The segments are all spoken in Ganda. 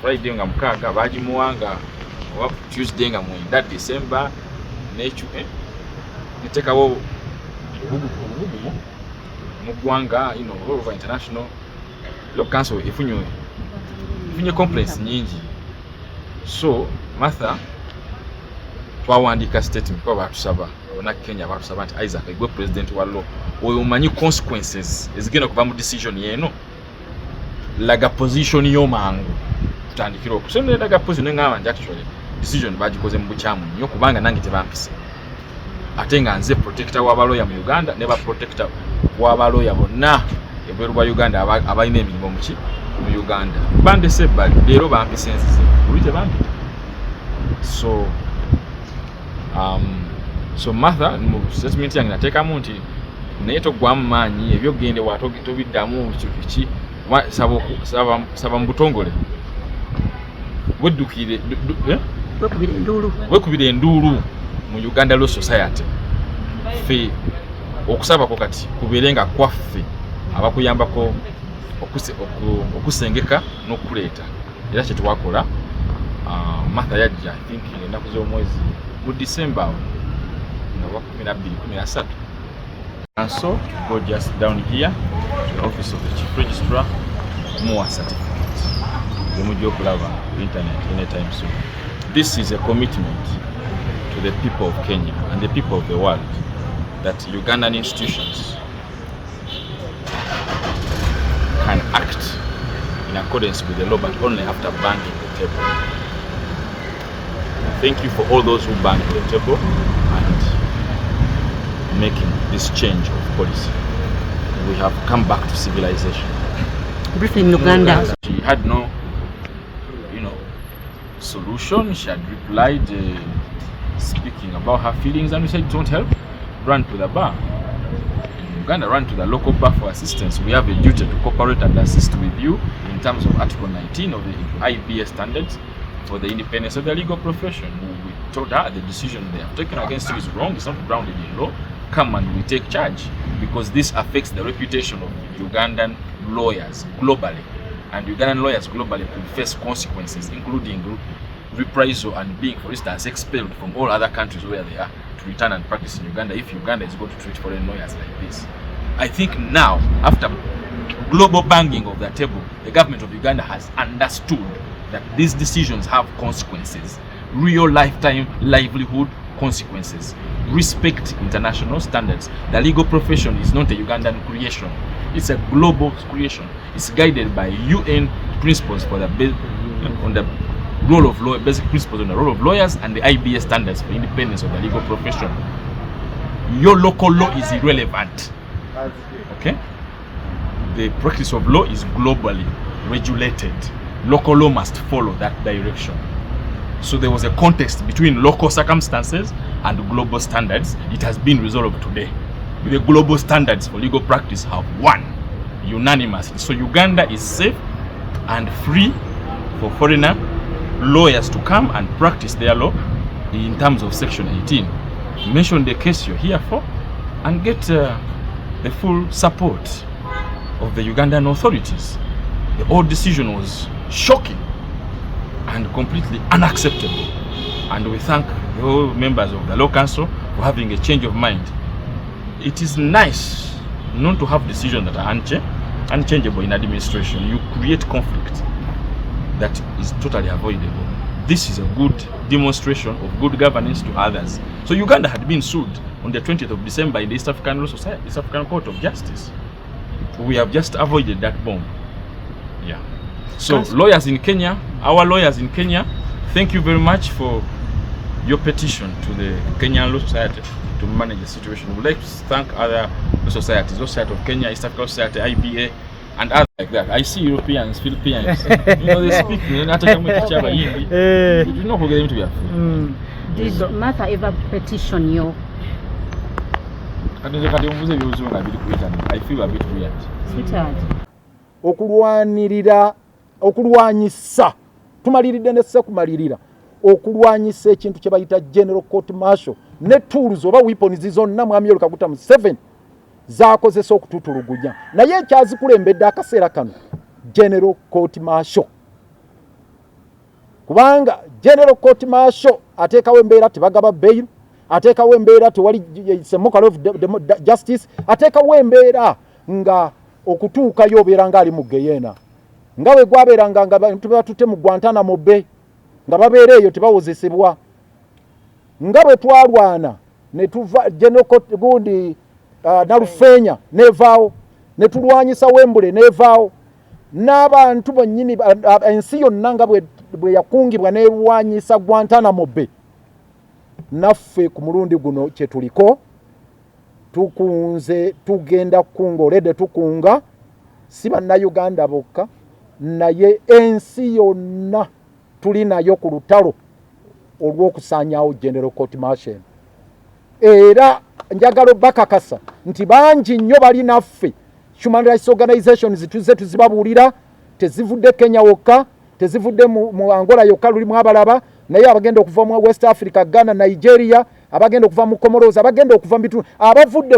Friday nga mukaaga bagimuwanga oba Tuesday nga mwenda December n'ekyo nitekawo obugumu mu ggwanga all over international Law Council ifunye complaints nyingi. So Martha twawandiika statement kwa batusaba abana Kenya batusaba nti Isaac gwe president wa law oyo omanyi consequences ezigenda kuva mu decision yeno laga position y'omangu tutandikira okusonera laga position ng'aba nti actually decision bagikoze mu bukyamu nnyo kubanga nange tebampise ate nga nze protector w'abaloya mu Uganda ne ba protector w'abaloya bonna ebweru bwa Uganda abalina emirimu mu Uganda bande sebali leero bampise nzize ulite bampite so Martha mu statement yange nateekamu nti naye togwamu maanyi ebyo gende watobiddamu kiki saba mu butongole weddukire wekubira enduulu mu Uganda Law Society fe okusaba ko kati kubeerenga kwaffe abakuyambako okusengeka n'okuleeta era kye twakola. Martha yajja I think ennaku z'omwezi mu December nga 12-13. And so go just down here to the office of the Chief Registrar, more certificates. Internet anytime soon. This is a commitment to the people of Kenya and the people of the world that Ugandan institutions can act in accordance with the law, but only after banging the table. Thank you for all those who banged the table and making this change of policy. We have come back to civilization. Briefly in Uganda. She had no, solution. She had replied speaking about her feelings, and we said, don't help, run to the bar. In Uganda, run to the local bar for assistance. We have a duty to cooperate and assist with you in terms of Article 19 of the IBS standards for the independence of the legal profession. We told her the decision they have taken against you is wrong, it's not grounded in law. Come and we take charge, because this affects the reputation of Ugandan lawyers globally. And Ugandan lawyers globally could face consequences, including reprisal and being, for instance, expelled from all other countries where they are to return and practice in Uganda if Uganda is going to treat foreign lawyers like this. I think now, after global banging of the table, the government of Uganda has understood that these decisions have consequences, real lifetime livelihood consequences. Respect international standards. The legal profession is not a Ugandan creation. It's a global creation. It's guided by UN principles for the on the role of law, basic principles on the role of lawyers, and the IBS standards for independence of the legal profession. Your local law is irrelevant. Okay? The practice of law is globally regulated. Local law must follow that direction. So there was a contest between local circumstances and global standards. It has been resolved today. The global standards for legal practice have won unanimously. So Uganda is safe and free for foreigner lawyers to come and practice their law in terms of Section 18. Mention the case you're here for and get the full support of the Ugandan authorities. The old decision was shocking and completely unacceptable. And we thank the whole members of the Law Council for having a change of mind. It is nice not to have decisions that are unchangeable in administration. You create conflict that is totally avoidable. This is a good demonstration of good governance to others. So Uganda had been sued on the 20th of December in the East African Law Society, East African Court of Justice. We have just avoided that bomb. Yeah. So lawyers in Kenya, our lawyers in Kenya, thank you very much for your petition to the Kenyan Law Society to manage the situation. We would like to thank other law societies, Law Society of Kenya, East African Society, IBA, and others like that. I see Europeans, Philippines, they speak, you do not forget them to be afraid. Did Martha ever petition you? I feel a bit weird. Sweetheart. Okulwanyisa tumaliridde ne sekumalirira okulwanyisa ekintu kye bayita General Court Martial ne tools oba weapons zonna mwami Kaguta mu 7 zaakozesa okututulugunya naye ekyazikulembedde akaseera kano General Court Martial kubanga General Court Martial ateekawo embeera tebagaba bail, ateekawo embeera tewali Semocal of Justice, ateekawo embeera nga okutuukayo obeera nga ali mu Guyana, nga bwe gwabeeranga nga bantu batutte mu Guantanamo Bay nga babeera eyo tebawozesebwa, nga bwe twalwana ne tuva General Court gundi Nalufeenya nevaawo, ne tulwanyisa Wembule nevaawo, n'abantu bonnyini ensi yonna nga bwe yakungibwa n'erwanyisa Guantanamo Bay. Naffe ku mulundi guno kye tuliko tukunze tugenda kukunga olede tukunga si bannayuganda bokka naye ensi yonna tuli nayo ku lutalo olw'okusaanyaawo General Court Martial. Era njagala bakakasa nti bangi nnyo bali naffe. Human Rights Organizations tuze tuzibabuulira, tezivudde Kenya wokka, tezivudde mu Angola yokka, lulimu abalaba, naye abagenda okuva mu West Africa, Ghana, Nigeria, abagenda okuva mu Comoros, abagenda okuva mu bitundu, abavudde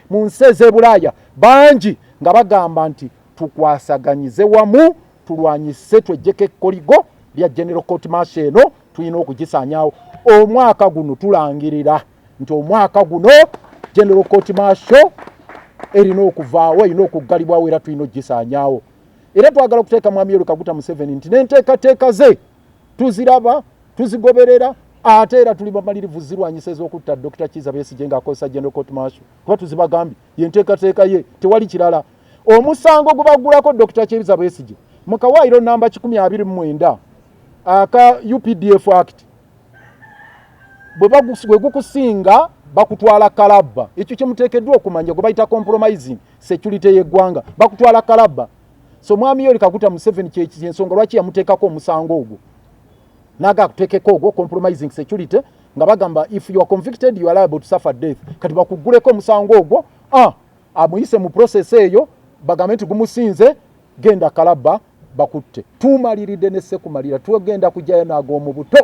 mu nsi ez'Ebulaaya bangi nga bagamba nti tukwasaganyize wamu tulwanyise twejjeko ekkoligo lya General Court Martial eno tulina okugisaanyaawo. Omwaka guno tulangirira nti omwaka guno General Court Martial erina okuvaawo, erina okuggalibwawo era tulina okugisaanyaawo. Era twagala okuteeka Mwami Yoweri Kaguta Museveni nti n'enteekateeka ze tuziraba, tuzigoberera, ate era tuli bamalirivu zirwanyisa ez'okutta Dr. Kizza Besigye ng'akozesa General Court Martial. Kuba tuzibagambye yenteekateeka ye tewali kirala. Omusango gubaggulako Dr. Kizza Besigye mu kawaayiro namba 129 aka UPDF Act bwe gukusinga bakutwala kalabba. Ekyo kye muteekeddwa okumanya gwe bayita compromising security y'eggwanga, bakutwala kalabba. So Mwami Yoweri Kaguta Museveni ky'ensonga lwaki yamuteekako omusango ogwo naga kuteekeko ogwo compromising security nga bagamba if you are convicted you are liable to suffer death. Kati bakugguleko omusango ogwo amuyise mu process eyo bagambe nti gumusinze genda kalabba bakutte. Tumaliridde ne sekumalira tugenda kujjayo naago mu buto.